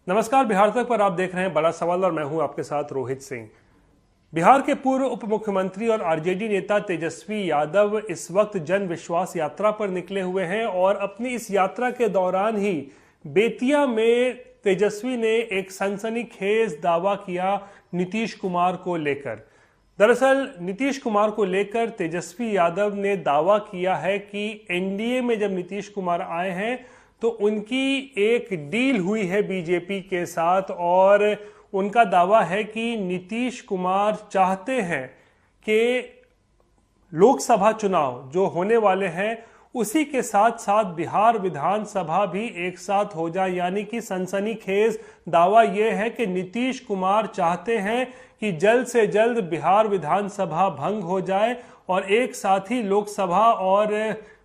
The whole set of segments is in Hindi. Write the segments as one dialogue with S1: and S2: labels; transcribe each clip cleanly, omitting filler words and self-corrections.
S1: नमस्कार, बिहार तक पर आप देख रहे हैं बड़ा सवाल और मैं हूं आपके साथ रोहित सिंह। बिहार के पूर्व उप मुख्यमंत्री और आरजेडी नेता तेजस्वी यादव इस वक्त जन विश्वास यात्रा पर निकले हुए हैं और अपनी इस यात्रा के दौरान ही बेतिया में तेजस्वी ने एक सनसनीखेज दावा किया नीतीश कुमार को लेकर। दरअसल नीतीश कुमार को लेकर तेजस्वी यादव ने दावा किया है कि एनडीए में जब नीतीश कुमार आए हैं तो उनकी एक डील हुई है बीजेपी के साथ और उनका दावा है कि नीतीश कुमार चाहते हैं कि लोकसभा चुनाव जो होने वाले हैं उसी के साथ साथ बिहार विधानसभा भी एक साथ हो जाए। यानी कि सनसनीखेज दावा यह है कि नीतीश कुमार चाहते हैं कि जल्द से जल्द बिहार विधानसभा भंग हो जाए और एक साथ ही लोकसभा और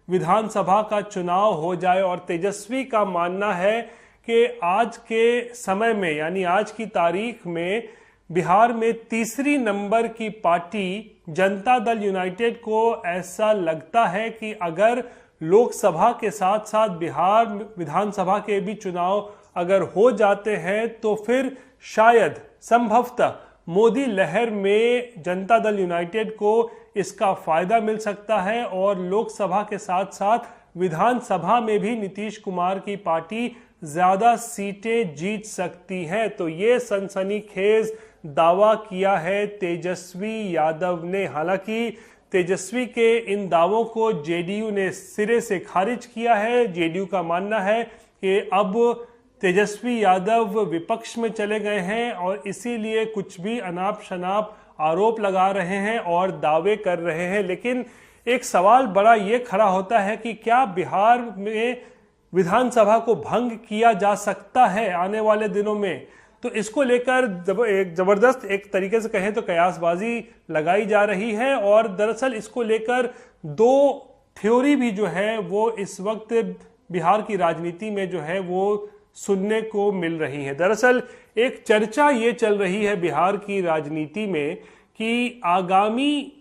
S1: विधानसभा का चुनाव हो जाए। और तेजस्वी का मानना है कि आज के समय में यानी आज की तारीख में बिहार में तीसरी नंबर की पार्टी जनता दल यूनाइटेड को ऐसा लगता है कि अगर लोकसभा के साथ साथ बिहार विधानसभा के भी चुनाव अगर हो जाते हैं तो फिर शायद संभवतः मोदी लहर में जनता दल यूनाइटेड को इसका फायदा मिल सकता है और लोकसभा के साथ साथ विधानसभा में भी नीतीश कुमार की पार्टी ज्यादा सीटें जीत सकती है। तो ये सनसनीखेज दावा किया है तेजस्वी यादव ने। हालांकि तेजस्वी के इन दावों को जेडीयू ने सिरे से खारिज किया है। जेडीयू का मानना है कि अब तेजस्वी यादव विपक्ष में चले गए हैं और इसीलिए कुछ भी अनाप शनाप आरोप लगा रहे हैं और दावे कर रहे हैं। लेकिन एक सवाल बड़ा ये खड़ा होता है कि क्या बिहार में विधानसभा को भंग किया जा सकता है आने वाले दिनों में? तो इसको लेकर एक जबरदस्त एक तरीके से कहें तो कयासबाजी लगाई जा रही है और दरअसल इसको लेकर दो थ्योरी भी जो है वो इस वक्त बिहार की राजनीति में जो है वो सुनने को मिल रही है। दरअसल एक चर्चा ये चल रही है बिहार की राजनीति में कि आगामी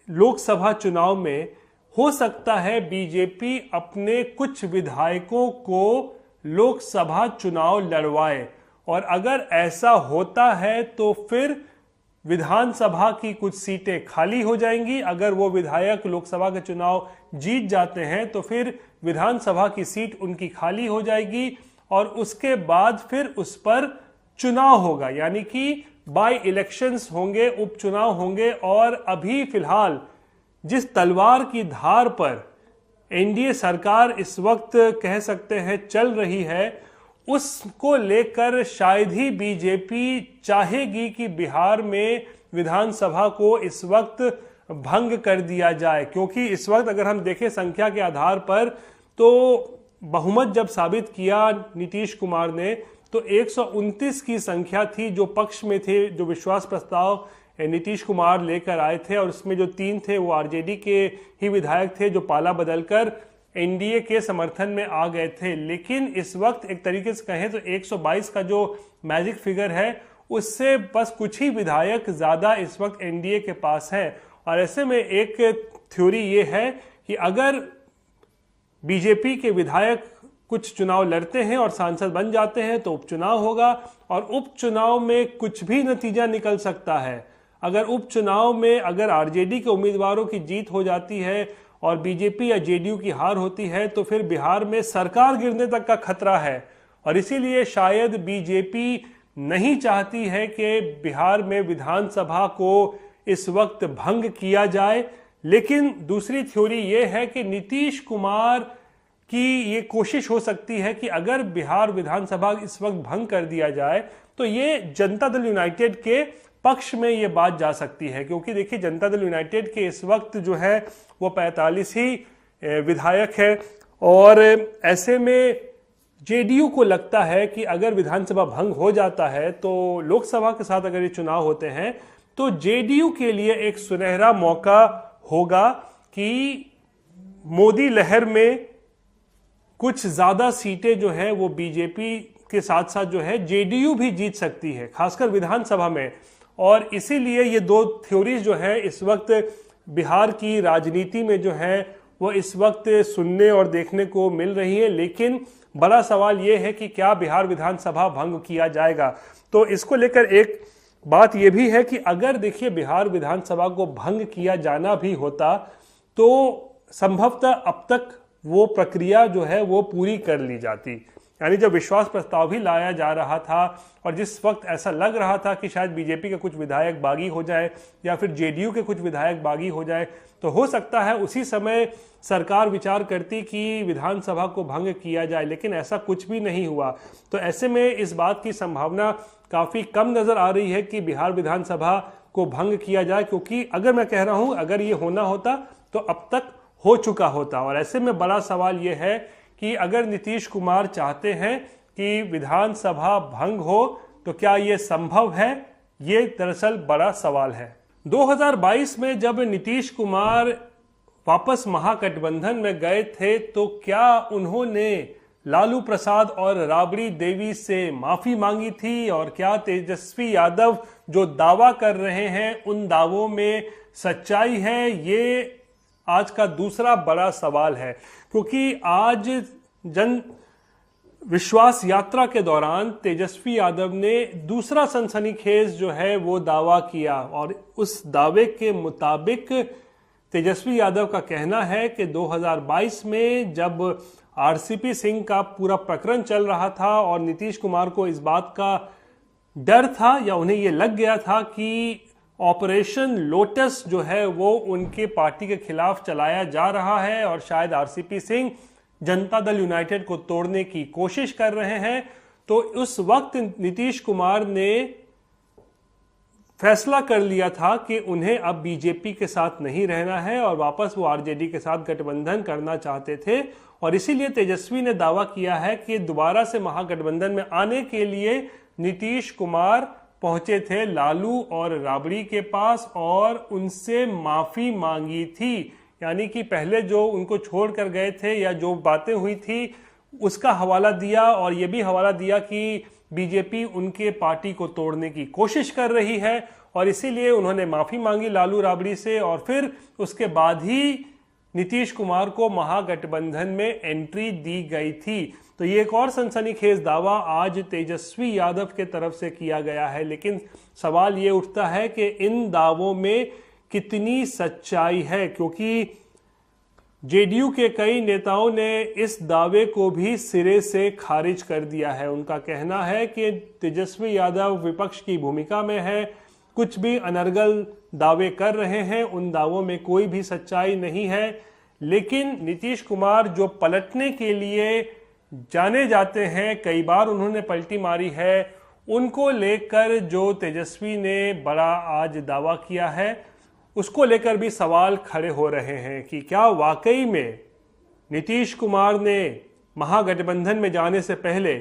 S1: लोकसभा चुनाव में हो सकता है बीजेपी अपने कुछ विधायकों को लोकसभा चुनाव लड़वाए और अगर ऐसा होता है तो फिर विधानसभा की कुछ सीटें खाली हो जाएंगी। अगर वो विधायक लोकसभा के चुनाव जीत जाते हैं तो फिर विधानसभा की सीट उनकी खाली हो जाएगी और उसके बाद फिर उस पर चुनाव होगा, यानी कि बाय इलेक्शंस होंगे, उपचुनाव होंगे। और अभी फिलहाल जिस तलवार की धार पर एनडीए सरकार इस वक्त कह सकते हैं चल रही है उसको लेकर शायद ही बीजेपी चाहेगी कि बिहार में विधानसभा को इस वक्त भंग कर दिया जाए, क्योंकि इस वक्त अगर हम देखें संख्या के आधार पर तो बहुमत जब साबित किया नीतीश कुमार ने तो 129 की संख्या थी जो पक्ष में थे, जो विश्वास प्रस्ताव नीतीश कुमार लेकर आए थे और उसमें जो 3 थे वो आरजेडी के ही विधायक थे जो पाला बदलकर एनडीए के समर्थन में आ गए थे। लेकिन इस वक्त एक तरीके से कहें तो 122 का जो मैजिक फिगर है उससे बस कुछ ही विधायक ज्यादा इस वक्त एनडीए के पास है। और ऐसे में एक थ्योरी ये है कि अगर बीजेपी के विधायक कुछ चुनाव लड़ते हैं और सांसद बन जाते हैं तो उपचुनाव होगा और उपचुनाव में कुछ भी नतीजा निकल सकता है। अगर उपचुनाव में अगर आरजेडी के उम्मीदवारों की जीत हो जाती है और बीजेपी या जेडीयू की हार होती है तो फिर बिहार में सरकार गिरने तक का खतरा है। और इसीलिए शायद बीजेपी नहीं चाहती है कि बिहार में विधानसभा को इस वक्त भंग किया जाए। लेकिन दूसरी थ्योरी ये है कि नीतीश कुमार की ये कोशिश हो सकती है कि अगर बिहार विधानसभा इस वक्त भंग कर दिया जाए तो ये जनता दल यूनाइटेड के पक्ष में ये बात जा सकती है, क्योंकि देखिए जनता दल यूनाइटेड के इस वक्त जो है वो 45 ही विधायक है और ऐसे में जेडीयू को लगता है कि अगर विधानसभा भंग हो जाता है तो लोकसभा के साथ अगर ये चुनाव होते हैं तो जेडीयू के लिए एक सुनहरा मौका होगा कि मोदी लहर में कुछ ज्यादा सीटें जो है वो बीजेपी के साथ साथ जो है जेडीयू भी जीत सकती है, खासकर विधानसभा में। और इसीलिए ये दो थ्योरीज जो है इस वक्त बिहार की राजनीति में जो है वो इस वक्त सुनने और देखने को मिल रही है। लेकिन बड़ा सवाल ये है कि क्या बिहार विधानसभा भंग किया जाएगा। तो इसको लेकर एक बात यह भी है कि अगर देखिए बिहार विधानसभा को भंग किया जाना भी होता तो संभवतः अब तक वो प्रक्रिया जो है वो पूरी कर ली जाती। यानी जब विश्वास प्रस्ताव भी लाया जा रहा था और जिस वक्त ऐसा लग रहा था कि शायद बीजेपी के कुछ विधायक बागी हो जाए या फिर जेडीयू के कुछ विधायक बागी हो जाए, तो हो सकता है उसी समय सरकार विचार करती कि विधानसभा को भंग किया जाए, लेकिन ऐसा कुछ भी नहीं हुआ। तो ऐसे में इस बात की संभावना काफ़ी कम नज़र आ रही है कि बिहार विधानसभा को भंग किया जाए, क्योंकि अगर मैं कह रहा हूँ अगर ये होना होता तो अब तक हो चुका होता। और ऐसे में बड़ा सवाल ये है कि अगर नीतीश कुमार चाहते हैं कि विधानसभा भंग हो तो क्या ये संभव है, ये दरअसल बड़ा सवाल है। 2022 में जब नीतीश कुमार वापस महागठबंधन में गए थे तो क्या उन्होंने लालू प्रसाद और राबड़ी देवी से माफी मांगी थी, और क्या तेजस्वी यादव जो दावा कर रहे हैं उन दावों में सच्चाई है, ये आज का दूसरा बड़ा सवाल है। क्योंकि आज जन विश्वास यात्रा के दौरान तेजस्वी यादव ने दूसरा सनसनीखेज जो है वो दावा किया, और उस दावे के मुताबिक तेजस्वी यादव का कहना है कि 2022 में जब आरसीपी सिंह का पूरा प्रकरण चल रहा था और नीतीश कुमार को इस बात का डर था या उन्हें ये लग गया था कि ऑपरेशन लोटस जो है वो उनके पार्टी के खिलाफ चलाया जा रहा है और शायद आरसीपी सिंह जनता दल यूनाइटेड को तोड़ने की कोशिश कर रहे हैं, तो उस वक्त नीतीश कुमार ने फैसला कर लिया था कि उन्हें अब बीजेपी के साथ नहीं रहना है और वापस वो आरजेडी के साथ गठबंधन करना चाहते थे। और इसीलिए तेजस्वी ने दावा किया है कि दोबारा से महागठबंधन में आने के लिए नीतीश कुमार पहुंचे थे लालू और राबड़ी के पास और उनसे माफी मांगी थी। यानी कि पहले जो उनको छोड़ कर गए थे या जो बातें हुई थी उसका हवाला दिया, और ये भी हवाला दिया कि बीजेपी उनके पार्टी को तोड़ने की कोशिश कर रही है और इसीलिए उन्होंने माफी मांगी लालू राबड़ी से, और फिर उसके बाद ही नीतीश कुमार को महागठबंधन में एंट्री दी गई थी। तो ये एक और सनसनीखेज दावा आज तेजस्वी यादव के तरफ से किया गया है। लेकिन सवाल ये उठता है कि इन दावों में कितनी सच्चाई है, क्योंकि जेडीयू के कई नेताओं ने इस दावे को भी सिरे से खारिज कर दिया है। उनका कहना है कि तेजस्वी यादव विपक्ष की भूमिका में है, कुछ भी अनर्गल दावे कर रहे हैं, उन दावों में कोई भी सच्चाई नहीं है। लेकिन नीतीश कुमार जो पलटने के लिए जाने जाते हैं, कई बार उन्होंने पलटी मारी है, उनको लेकर जो तेजस्वी ने बड़ा आज दावा किया है उसको लेकर भी सवाल खड़े हो रहे हैं कि क्या वाकई में नीतीश कुमार ने महागठबंधन में जाने से पहले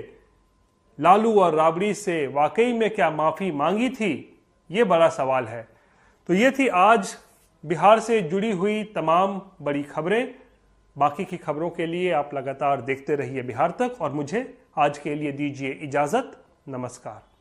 S1: लालू और राबड़ी से वाकई में क्या माफी मांगी थी, ये बड़ा सवाल है। तो ये थी आज बिहार से जुड़ी हुई तमाम बड़ी खबरें। बाकी की खबरों के लिए आप लगातार देखते रहिए बिहार तक, और मुझे आज के लिए दीजिए इजाजत। नमस्कार।